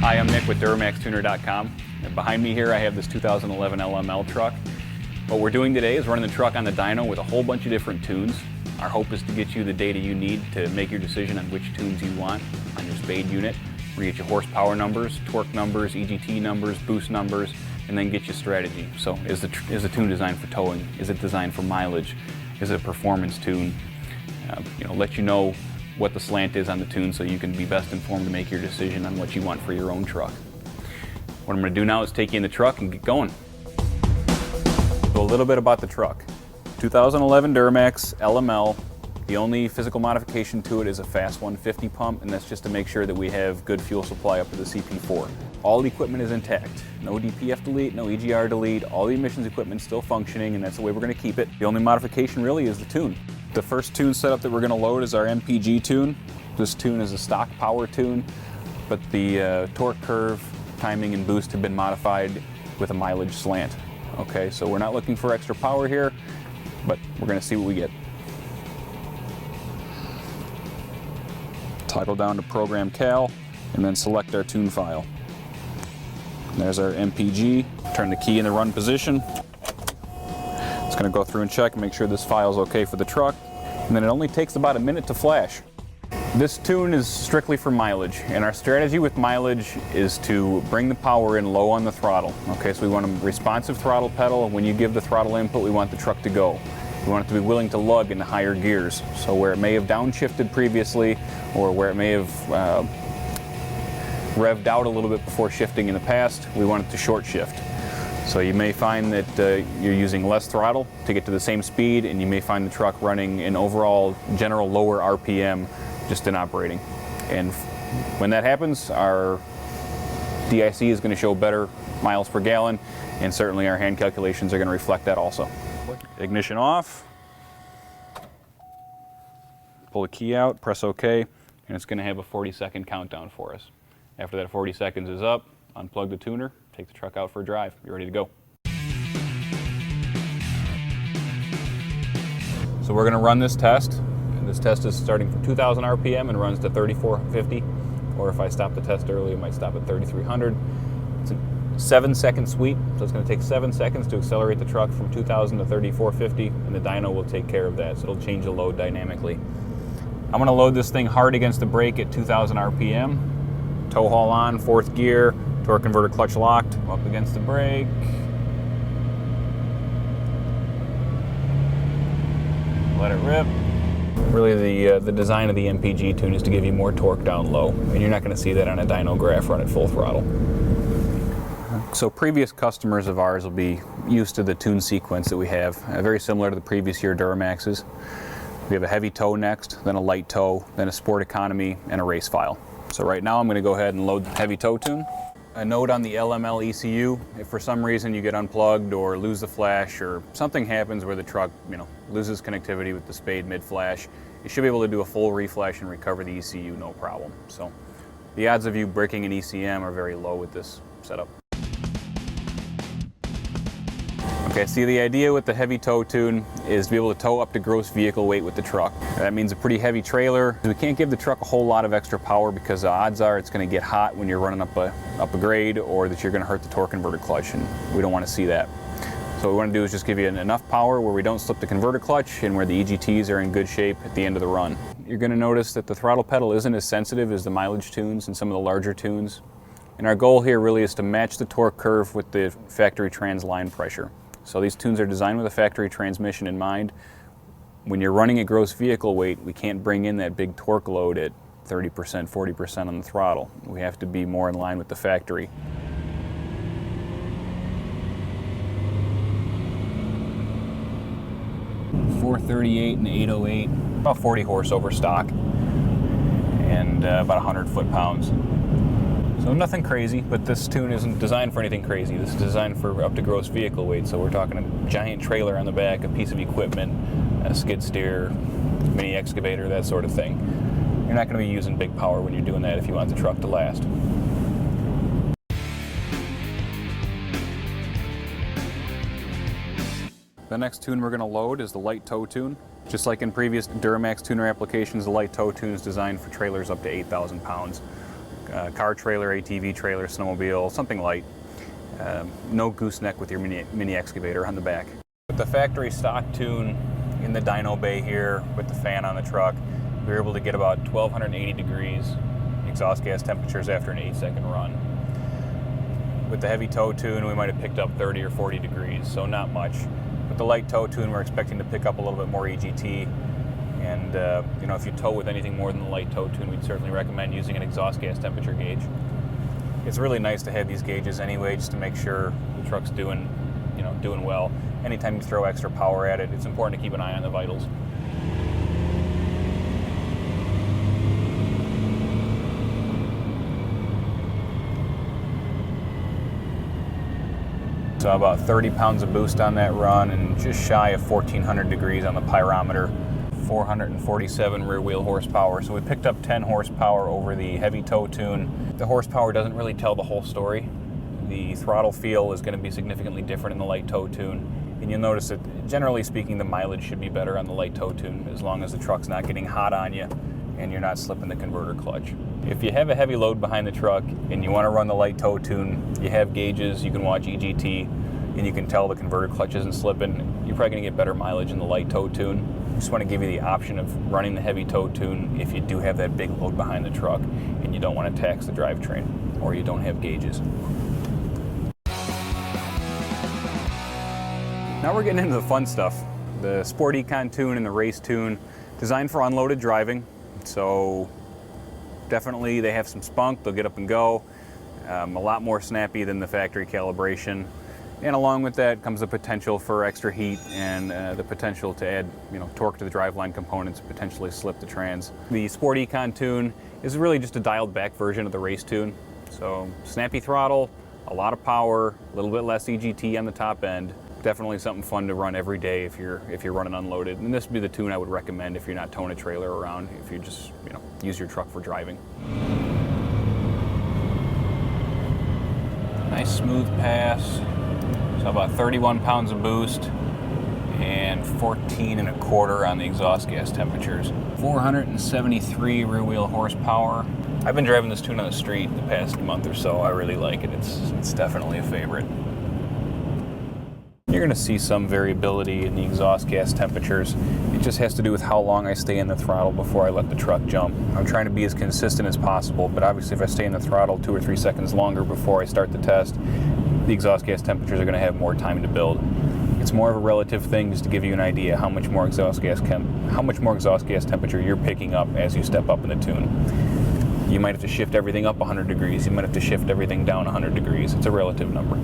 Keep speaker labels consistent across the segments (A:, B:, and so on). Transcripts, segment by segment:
A: Hi, I'm Nick with Duramaxtuner.com. And behind me here I have this 2011 LML truck. What we're doing today is running the truck on the dyno with a whole bunch of different tunes. Our hope is to get you the data you need to make your decision on which tunes you want on your spade unit. We're going to get you horsepower numbers, torque numbers, EGT numbers, boost numbers, and then get you strategy. So is the tune designed for towing? Is it designed for mileage? Is it a performance tune? Let you know what the slant is on the tune so you can be best informed to make your decision on what you want for your own truck. What I'm going to do now is take you in the truck and get going. So a little bit about the truck. 2011 Duramax LML. The only physical modification to it is a fast 150 pump, and that's just to make sure that we have good fuel supply up to the CP4. All the equipment is intact. No DPF delete, no EGR delete, all the emissions equipment is still functioning, and that's the way we're going to keep it. The only modification really is the tune. The first tune setup that we're going to load is our MPG tune. This tune is a stock power tune, but the torque curve, timing, and boost have been modified with a mileage slant. Okay, so we're not looking for extra power here, but we're going to see what we get. Toggle down to Program Cal, and then select our tune file. And there's our MPG. Turn the key in the run position. It's going to go through and check and make sure this file is okay for the truck. And then it only takes about a minute to flash. This tune is strictly for mileage, and our strategy with mileage is to bring the power in low on the throttle. Okay, so we want a responsive throttle pedal. When you give the throttle input, we want the truck to go. We want it to be willing to lug in the higher gears. So where it may have downshifted previously, or where it may have revved out a little bit before shifting in the past, we want it to short shift. So you may find that you're using less throttle to get to the same speed, and you may find the truck running an overall general lower RPM just in operating. And when that happens, our DIC is going to show better miles per gallon, and certainly our hand calculations are going to reflect that also. Ignition off. Pull the key out, press OK, and it's going to have a 40-second countdown for us. After that 40 seconds is up, unplug the tuner, take the truck out for a drive. You're ready to go. So we're going to run this test. And this test is starting from 2,000 RPM and runs to 3,450. Or if I stop the test early, it might stop at 3,300. It's a 7-second sweep, so it's going to take 7 seconds to accelerate the truck from 2,000 to 3,450, and the dyno will take care of that, so it'll change the load dynamically. I'm going to load this thing hard against the brake at 2,000 RPM. Tow haul on, 4th gear, torque converter clutch locked, up against the brake. Let it rip. Really the design of the MPG tune is to give you more torque down low, and you're not going to see that on a dyno graph run at full throttle. So previous customers of ours will be used to the tune sequence that we have, very similar to the previous year Duramaxes. We have a heavy tow next, then a light tow, then a sport economy, and a race file. So right now I'm going to go ahead and load the heavy tow tune. A note on the LML ECU, if for some reason you get unplugged or lose the flash or something happens where the truck loses connectivity with the spade mid-flash, you should be able to do a full reflash and recover the ECU no problem. So the odds of you breaking an ECM are very low with this setup. Okay, see, the idea with the heavy tow tune is to be able to tow up to gross vehicle weight with the truck. That means a pretty heavy trailer. We can't give the truck a whole lot of extra power because the odds are it's going to get hot when you're running up a grade, or that you're going to hurt the torque converter clutch, and we don't want to see that. So what we want to do is just give you enough power where we don't slip the converter clutch and where the EGTs are in good shape at the end of the run. You're going to notice that the throttle pedal isn't as sensitive as the mileage tunes and some of the larger tunes. And our goal here really is to match the torque curve with the factory trans line pressure. So these tunes are designed with a factory transmission in mind. When you're running at gross vehicle weight, we can't bring in that big torque load at 30%, 40% on the throttle. We have to be more in line with the factory. .438 and 808, about 40 horse over stock, and about 100 foot-pounds. So nothing crazy, but this tune isn't designed for anything crazy. This is designed for up to gross vehicle weight, so we're talking a giant trailer on the back, a piece of equipment, a skid steer, mini excavator, that sort of thing. You're not going to be using big power when you're doing that if you want the truck to last. The next tune we're going to load is the light tow tune. Just like in previous Duramax tuner applications, the light tow tune is designed for trailers up to 8,000 pounds. car trailer, ATV trailer, snowmobile, something light. No gooseneck with your mini excavator on the back. With the factory stock tune in the dyno bay here with the fan on the truck, we were able to get about 1280 degrees exhaust gas temperatures after an 8-second run. With the heavy tow tune, we might have picked up 30 or 40 degrees, so not much. With the light tow tune, we're expecting to pick up a little bit more EGT. And you know, if you tow with anything more than the light tow tune, we'd certainly recommend using an exhaust gas temperature gauge. It's really nice to have these gauges anyway, just to make sure the truck's doing well. Anytime you throw extra power at it, it's important to keep an eye on the vitals. So about 30 pounds of boost on that run and just shy of 1400 degrees on the pyrometer. 447 rear wheel horsepower. So we picked up 10 horsepower over the heavy tow tune. The horsepower doesn't really tell the whole story. The throttle feel is going to be significantly different in the light tow tune. And you'll notice that, generally speaking, the mileage should be better on the light tow tune as long as the truck's not getting hot on you and you're not slipping the converter clutch. If you have a heavy load behind the truck and you want to run the light tow tune, you have gauges, you can watch EGT, and you can tell the converter clutch isn't slipping, you're probably going to get better mileage in the light tow tune. Just want to give you the option of running the heavy tow tune if you do have that big load behind the truck and you don't want to tax the drivetrain or you don't have gauges. Now we're getting into the fun stuff. The Sporty Con Tune and the Race Tune, designed for unloaded driving. So definitely they have some spunk, they'll get up and go. A lot more snappy than the factory calibration. And along with that comes the potential for extra heat and the potential to add torque to the driveline components, potentially slip the trans. The Sporty Con Tune is really just a dialed back version of the Race Tune. So snappy throttle, a lot of power, a little bit less EGT on the top end. Definitely something fun to run every day if you're running unloaded. And this would be the tune I would recommend if you're not towing a trailer around, if you just use your truck for driving. Nice smooth pass. So about 31 pounds of boost and 14 1/4 on the exhaust gas temperatures. 473 rear wheel horsepower. I've been driving this tune on the street the past month or so. I really like it. It's definitely a favorite. You're going to see some variability in the exhaust gas temperatures. It just has to do with how long I stay in the throttle before I let the truck jump. I'm trying to be as consistent as possible, but obviously if I stay in the throttle 2 or 3 seconds longer before I start the test, the exhaust gas temperatures are going to have more time to build. It's more of a relative thing just to give you an idea how much more exhaust gas temperature you're picking up as you step up in the tune. You might have to shift everything up 100 degrees. You might have to shift everything down 100 degrees. It's a relative number.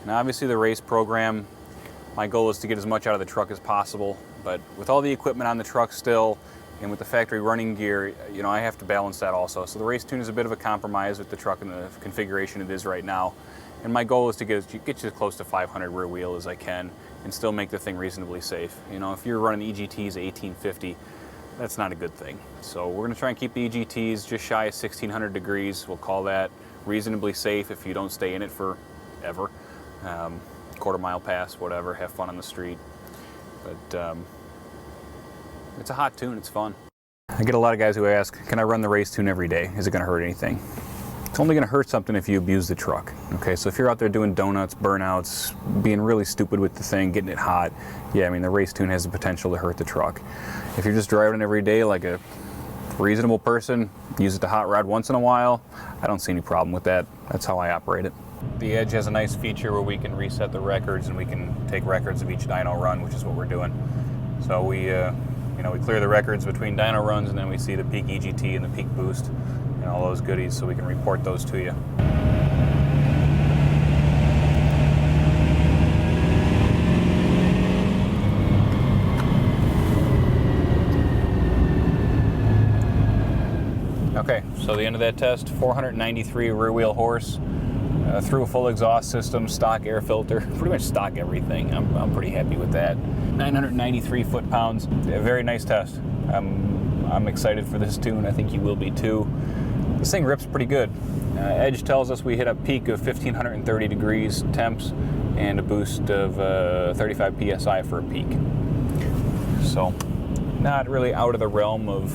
A: Now obviously the race program, my goal is to get as much out of the truck as possible, but with all the equipment on the truck still, and with the factory running gear, I have to balance that also. So the Race Tune is a bit of a compromise with the truck and the configuration it is right now. And my goal is to get you as close to 500 rear wheel as I can and still make the thing reasonably safe. If you're running EGTs 1850, that's not a good thing. So we're gonna try and keep the EGTs just shy of 1600 degrees. We'll call that reasonably safe if you don't stay in it forever. Quarter-mile pass, whatever, have fun on the street. But it's a hot tune, it's fun. I get a lot of guys who ask, can I run the Race Tune every day? Is it gonna hurt anything? It's only gonna hurt something if you abuse the truck. Okay, so if you're out there doing donuts, burnouts, being really stupid with the thing, getting it hot, yeah, the Race Tune has the potential to hurt the truck. If you're just driving it every day like a reasonable person, use it to hot rod once in a while, I don't see any problem with that. That's how I operate it. The Edge has a nice feature where we can reset the records and we can take records of each dyno run, which is what we're doing. So we clear the records between dyno runs and then we see the peak EGT and the peak boost and all those goodies so we can report those to you. Okay, so the end of that test, 493 rear wheel horse. Through a full exhaust system, stock air filter, pretty much stock everything. I'm pretty happy with that. 993 foot-pounds, a very nice test. I'm excited for this tune. I think you will be too. This thing rips pretty good. Edge tells us we hit a peak of 1530 degrees temps and a boost of 35 PSI for a peak. So not really out of the realm of,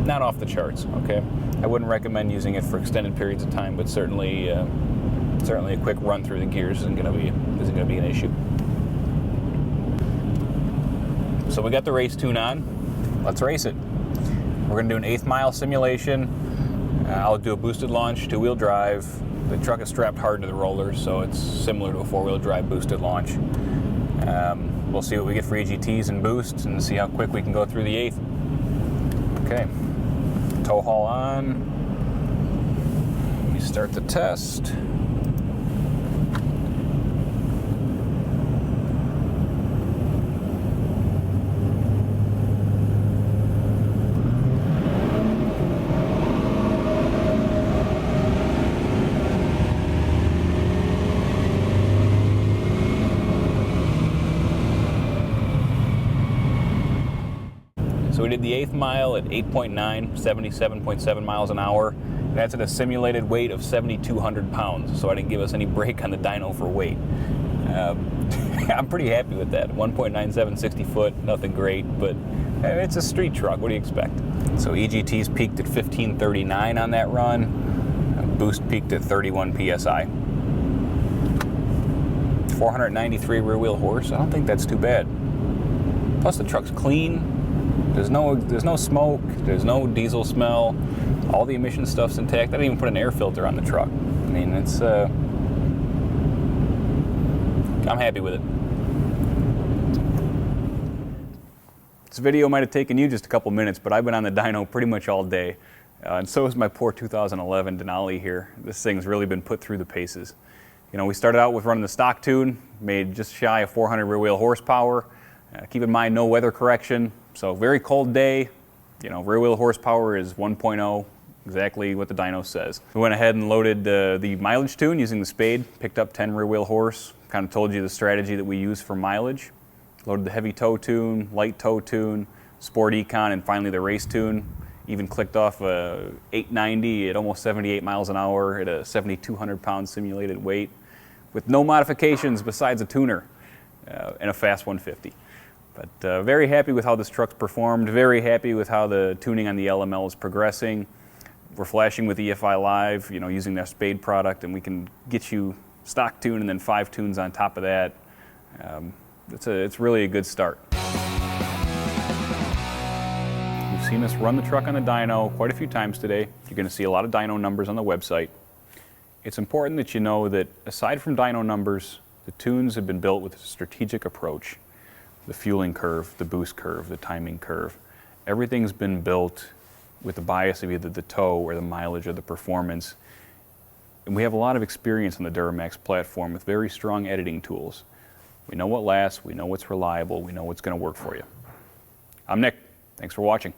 A: not off the charts, okay? I wouldn't recommend using it for extended periods of time, but certainly a quick run through the gears isn't gonna be an issue. So we got the race tune on. Let's race it. We're gonna do an 1/8 mile simulation. I'll do a boosted launch, 2-wheel drive. The truck is strapped hard to the roller, so it's similar to a 4-wheel drive boosted launch. We'll see what we get for EGTs and boosts and see how quick we can go through the 1/8. Okay, tow haul on. Let me start the test. So we did the 1/8 mile at 8.9, 77.7 miles an hour. That's at a simulated weight of 7,200 pounds, so I didn't give us any break on the dyno for weight. I'm pretty happy with that. 1.97, 60 foot, nothing great, but it's a street truck. What do you expect? So EGTs peaked at 1539 on that run. Boost peaked at 31 PSI. 493 rear wheel horse. I don't think that's too bad. Plus the truck's clean. There's no smoke, there's no diesel smell, all the emission stuff's intact. I didn't even put an air filter on the truck. I mean, it's, I'm happy with it. This video might have taken you just a couple minutes, but I've been on the dyno pretty much all day. And so has my poor 2011 Denali here. This thing's really been put through the paces. You know, we started out with running the stock tune, made just shy of 400 rear wheel horsepower. Keep in mind, no weather correction. So very cold day, you know, rear wheel horsepower is 1.0, exactly what the dyno says. We went ahead and loaded the mileage tune using the spade, picked up 10 rear wheel horse, kind of told you the strategy that we use for mileage. Loaded the heavy tow tune, light tow tune, Sporty Con, and finally the race tune. Even clicked off a 890 at almost 78 miles an hour at a 7,200 pound simulated weight with no modifications besides a tuner and a fast 150. But very happy with how this truck's performed, very happy with how the tuning on the LML is progressing. We're flashing with EFI Live, you know, using their spade product, and we can get you stock tune and then 5 tunes on top of that. It's really a good start. You've seen us run the truck on the dyno quite a few times today. You're going to see a lot of dyno numbers on the website. It's important that you know that aside from dyno numbers, the tunes have been built with a strategic approach. The fueling curve, the boost curve, the timing curve. Everything's been built with the bias of either the tow or the mileage or the performance. And we have a lot of experience on the Duramax platform with very strong editing tools. We know what lasts, we know what's reliable, we know what's going to work for you. I'm Nick. Thanks for watching.